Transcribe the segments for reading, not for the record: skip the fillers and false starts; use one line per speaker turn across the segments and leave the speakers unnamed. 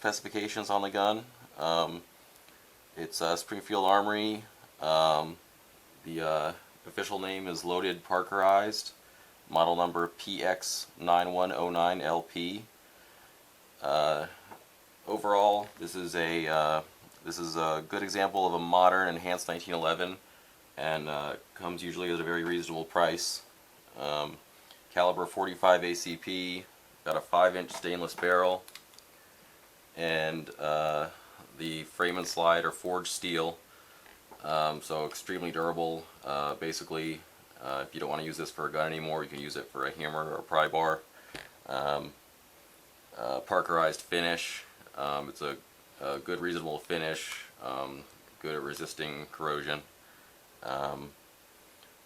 specifications on the gun. It's Springfield Armory. The official name is Loaded Parkerized. Model number PX9109LP. Overall, this is a good example of a modern enhanced 1911, and comes usually at a very reasonable price. Caliber 45 ACP, got a 5-inch stainless barrel, and the frame and slide are forged steel, so extremely durable. Basically, if you don't want to use this for a gun anymore, you can use it for a hammer or a pry bar. Parkerized finish. It's a good, reasonable finish. Good at resisting corrosion.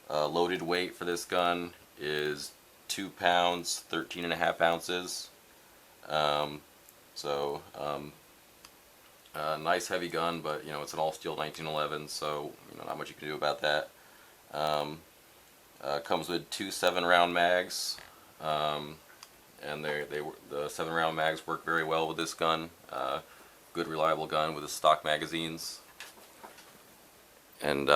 Loaded weight for this gun is 2 pounds, 13.5 ounces. Nice heavy gun, but it's an all steel 1911, so not much you can do about that. Comes with 2 7-round mags, and the 7-round mags work very well with this gun. Good, reliable gun with the stock magazines. And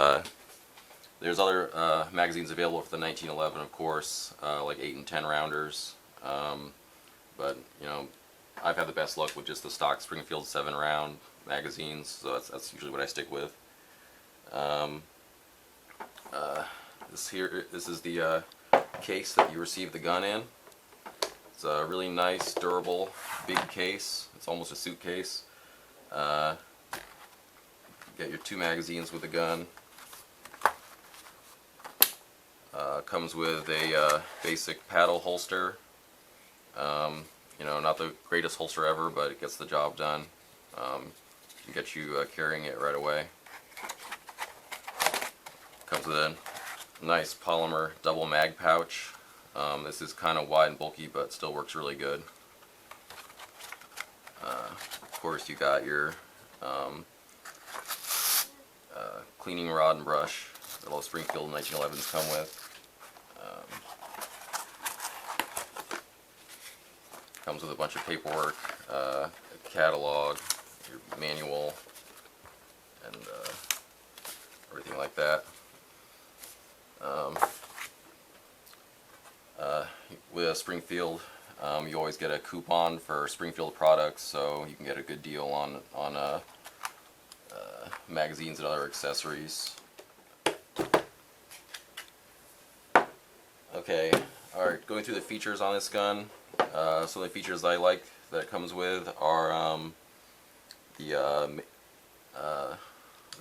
there's other magazines available for the 1911, of course, like 8 and 10 rounders. But I've had the best luck with just the stock Springfield 7-round magazines, so that's usually what I stick with. This is the case that you receive the gun in. It's a really nice, durable, big case. It's almost a suitcase. Get your 2 magazines with the gun. Comes with a basic paddle holster. Not the greatest holster ever, but it gets the job done. Can get you carrying it right away. Comes with a nice polymer double mag pouch. This is kind of wide and bulky, but still works really good. Of course, you got your cleaning rod and brush that all Springfield 1911s come with. Comes with a bunch of paperwork, a catalog, your manual, and everything like that. With Springfield, you always get a coupon for Springfield products, so you can get a good deal on magazines and other accessories. Okay, alright, going through the features on this gun. Some of the features I like that it comes with are the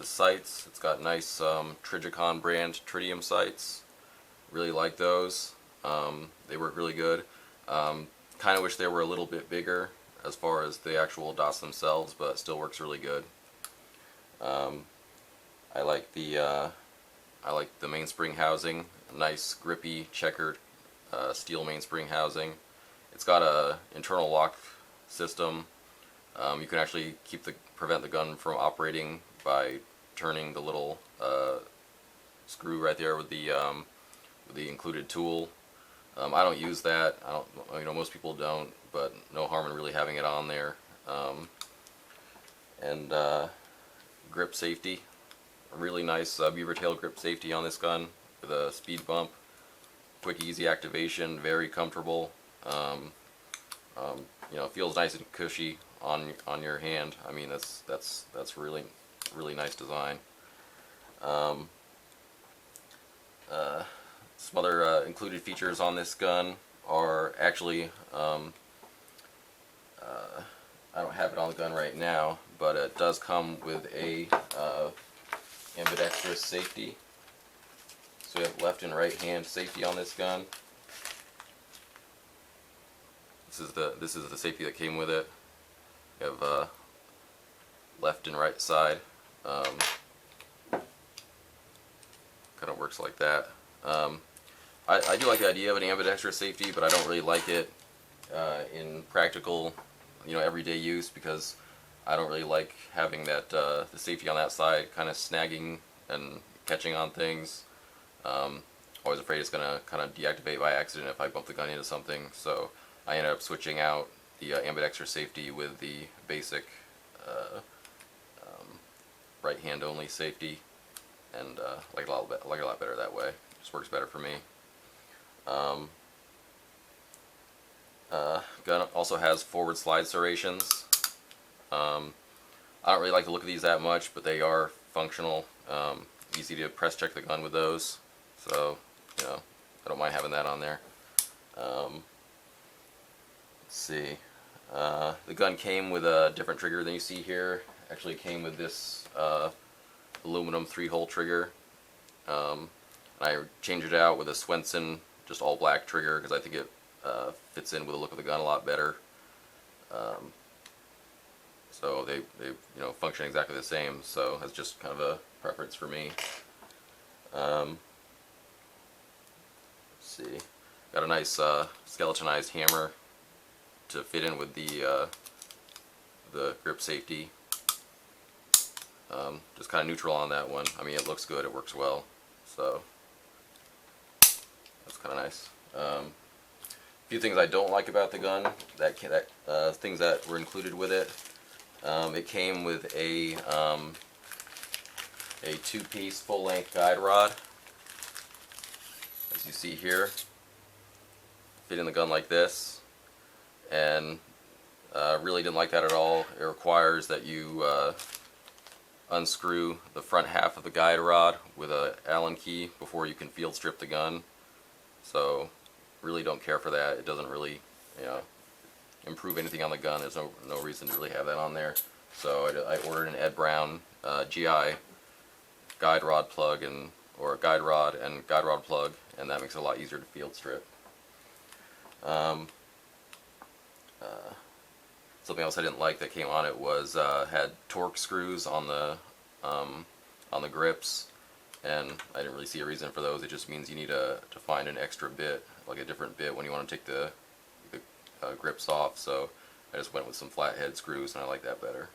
sights. It's got nice Trigicon brand tritium sights. Really like those. They work really good. Kind of wish they were a little bit bigger as far as the actual dots themselves, but it still works really good. I like the mainspring housing. A nice grippy checkered steel mainspring housing. It's got a internal lock system. You can actually prevent the gun from operating by turning the little screw right there with the included tool. I don't use that. Most people don't, but no harm in really having it on there. Grip safety, a really nice beaver tail grip safety on this gun with a speed bump. Quick, easy activation, very comfortable. Feels nice and cushy on your hand. I mean, that's really nice design. Some other included features on this gun are actually, I don't have it on the gun right now, but it does come with a ambidextrous safety. So we have left and right hand safety on this gun. This is the safety that came with it. You have left and right side. Kind of works like that. I do like the idea of an ambidextrous safety, but I don't really like it in practical, everyday use, because I don't really like having that the safety on that side kind of snagging and catching on things. Always afraid it's going to kind of deactivate by accident if I bump the gun into something, so I ended up switching out the ambidextrous safety with the basic right hand only safety, and like a lot better that way. Just works better for me. Gun also has forward slide serrations. I don't really like the look of these that much, but they are functional. Easy to press check the gun with those, so I don't mind having that on there. Let's see. The gun came with a different trigger than you see here. Actually, it came with this aluminum 3-hole trigger. I changed it out with a Swenson, just all black trigger, because I think it fits in with the look of the gun a lot better. So they function exactly the same. So it's just kind of a preference for me. Let's see. Got a nice skeletonized hammer to fit in with the grip safety. Just kind of neutral on that one. I mean, it looks good, it works well, so that's kind of nice. A few things I don't like about the gun, things that were included with it. It came with a 2-piece full-length guide rod, as you see here. Fit in the gun like this, and really didn't like that at all. It requires that you unscrew the front half of the guide rod with an Allen key before you can field strip the gun. So really don't care for that. It doesn't really improve anything on the gun. There's no reason to really have that on there. So I ordered an Ed Brown GI guide rod plug or guide rod and guide rod plug, and that makes it a lot easier to field strip. Something else I didn't like that came on it was had torque screws on the grips, and I didn't really see a reason for those. It just means you need to find an extra bit, like a different bit, when you want to take the grips off. So I just went with some flathead screws, and I like that better.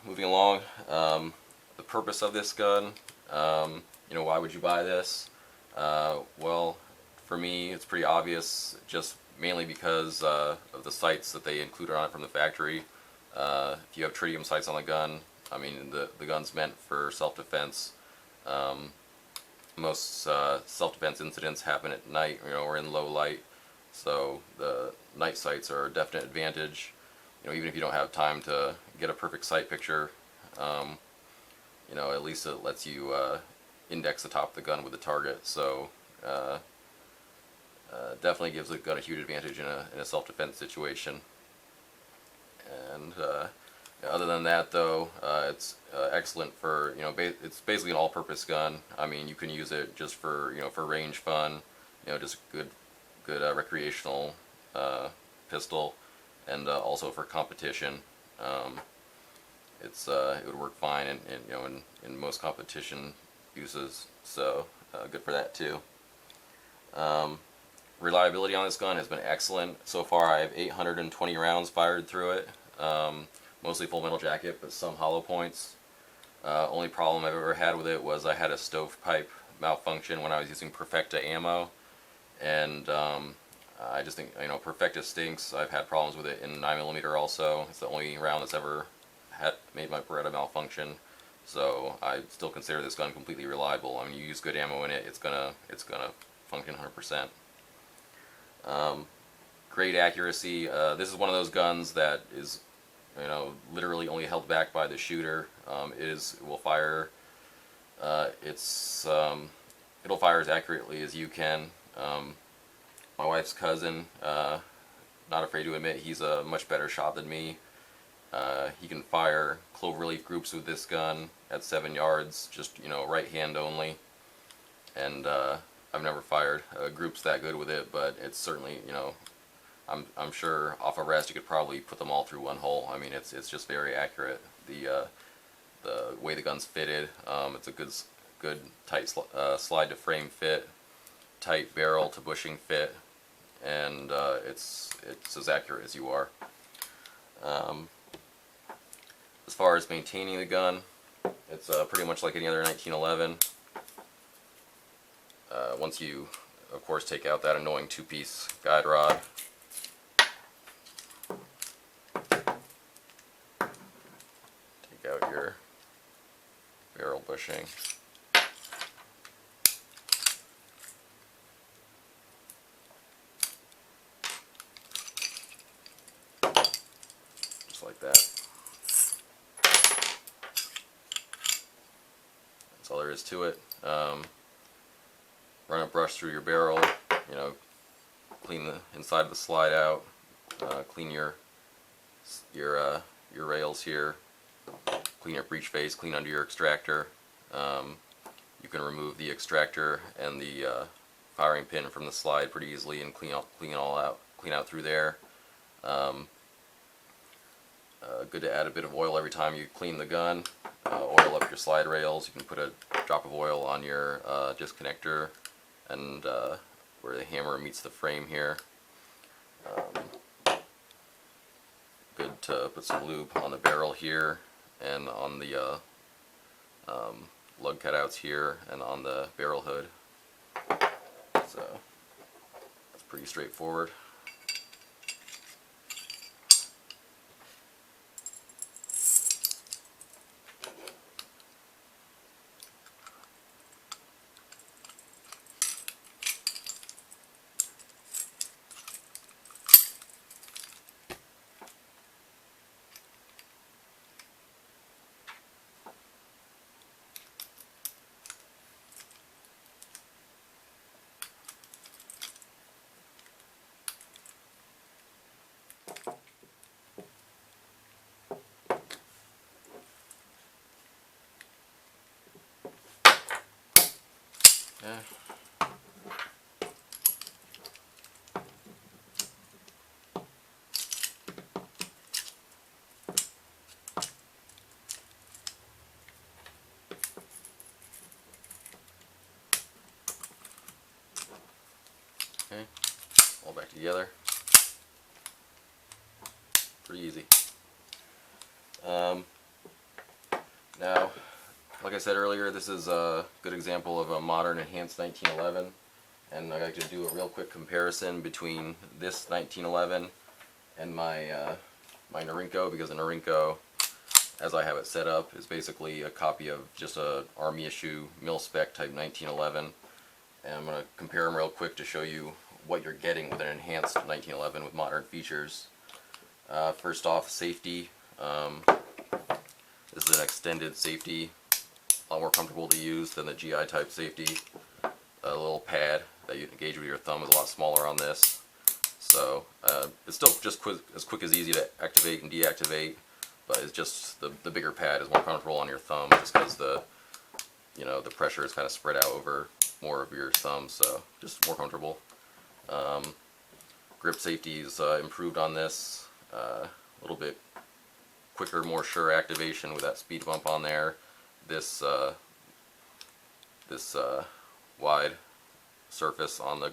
Moving along, the purpose of this gun. Why would you buy this? Well, for me, it's pretty obvious, just mainly because of the sights that they included on it from the factory. If you have tritium sights on the gun, I mean, the gun's meant for self-defense. Most self-defense incidents happen at night, or in low light, so the night sights are a definite advantage. Even if you don't have time to get a perfect sight picture, at least it lets you index the top of the gun with the target. So definitely gives the gun a huge advantage in a self-defense situation. And other than that, though, it's excellent for it's basically an all-purpose gun. I mean, you can use it just for for range fun, just a good recreational pistol, and also for competition. It would work fine in most competition uses, so good for that too. Reliability on this gun has been excellent. So far I have 820 rounds fired through it, mostly full metal jacket, but some hollow points. Only problem I've ever had with it was I had a stovepipe malfunction when I was using Perfecta ammo, and I just think Perfecta stinks. I've had problems with it in 9mm also. It's the only round that's ever made my Beretta malfunction. So I still consider this gun completely reliable. I mean, you use good ammo in it, it's gonna function 100%. Great accuracy. This is one of those guns that is, literally only held back by the shooter. It will fire. It'll fire as accurately as you can. My wife's cousin, not afraid to admit, he's a much better shot than me. He can fire cloverleaf groups with this gun at 7 yards, just right hand only, and I've never fired groups that good with it, but it's certainly I'm sure off a rest you could probably put them all through one hole. I mean, it's just very accurate. The way the gun's fitted, it's a good tight slide to frame fit, tight barrel to bushing fit, and it's as accurate as you are. As far as maintaining the gun, it's pretty much like any other 1911. Once you of course, take out that annoying 2-piece guide rod. Take out your barrel bushing. Just like that. That's all there is to it. Run a brush through your barrel, you know, clean the inside of the slide out, clean your rails here, clean your breech face, clean under your extractor. You can remove the extractor and the firing pin from the slide pretty easily and clean out through there. Good to add a bit of oil every time you clean the gun. Oil up your slide rails. You can put a drop of oil on your disconnector and where the hammer meets the frame here. Good to put some lube on the barrel here and on the lug cutouts here and on the barrel hood. So that's pretty straightforward. Yeah. Okay, all back together. Pretty easy. Now, like I said earlier, this is a good example of a modern enhanced 1911, and I'd like to do a real quick comparison between this 1911 and my my Norinco, because the Norinco, as I have it set up, is basically a copy of just a Army issue mil-spec type 1911, and I'm going to compare them real quick to show you what you're getting with an enhanced 1911 with modern features. First off, safety. This is an extended safety, a lot more comfortable to use than the GI type safety. A little pad that you engage with your thumb is a lot smaller on this, so it's still just as quick as easy to activate and deactivate, but it's just the bigger pad is more comfortable on your thumb, just because the pressure is kind of spread out over more of your thumb, so just more comfortable. Grip safety is improved on this, a little bit quicker, more sure activation with that speed bump on there. This wide surface on the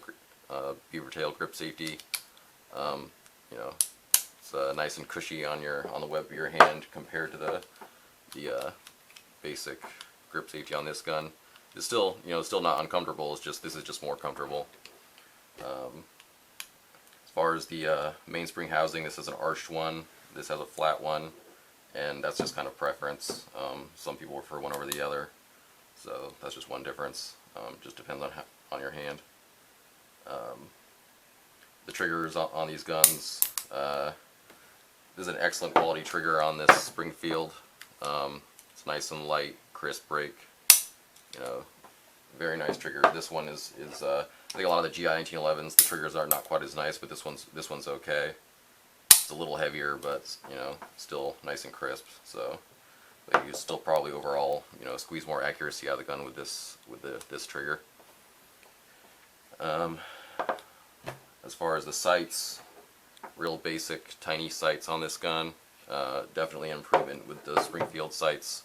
beaver tail grip safety, it's nice and cushy on the web of your hand compared to the basic grip safety on this gun. It's still still not uncomfortable. It's just this is just more comfortable. As far as the mainspring housing, this is an arched one. This has a flat one, and that's just kind of preference. Some people prefer one over the other, so that's just one difference. Just depends on your hand. The triggers on these guns. This is an excellent quality trigger on this Springfield. It's nice and light, crisp break. Very nice trigger. This one is I think a lot of the GI 1911s, the triggers are not quite as nice, but this one's okay. It's a little heavier, but still nice and crisp. So, but you still probably overall squeeze more accuracy out of the gun with this trigger. As far as the sights, real basic tiny sights on this gun. Definitely improvement with the Springfield sights.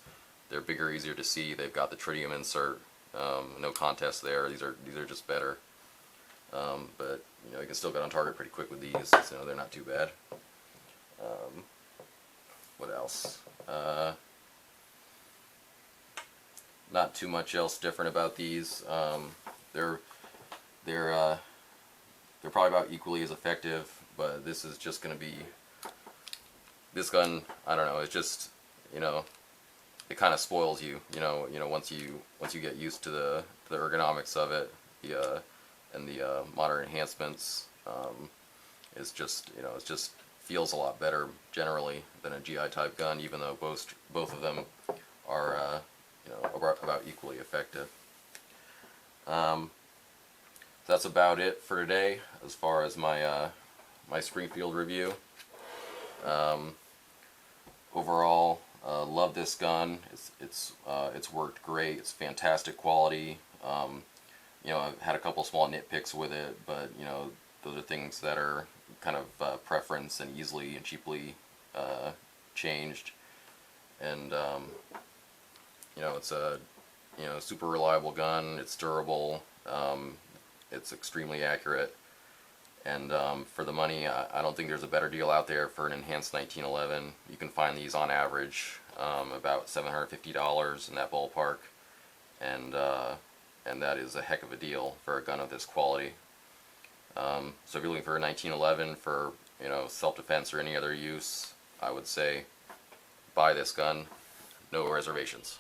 They're bigger, easier to see. They've got the tritium insert. No contest there. These are just better. But you can still get on target pretty quick with these, so they're not too bad. What else? Not too much else different about these. They're they're probably about equally as effective, but this is just going to be, this gun, I don't know, it's just, you know, it kind of spoils you, once you get used to the ergonomics of it, and the modern enhancements. It's just, it just feels a lot better generally than a GI type gun, even though both of them are about equally effective. That's about it for today as far as my my Springfield review. Overall, love this gun. It's worked great. It's fantastic quality. I've had a couple small nitpicks with it, but those are things that are kind of preference and easily and cheaply changed. And it's a super reliable gun. It's durable. It's extremely accurate. And for the money, I don't think there's a better deal out there for an enhanced 1911. You can find these on average about $750 in that ballpark, and that is a heck of a deal for a gun of this quality. So if you're looking for a 1911 for self-defense or any other use, I would say buy this gun, no reservations.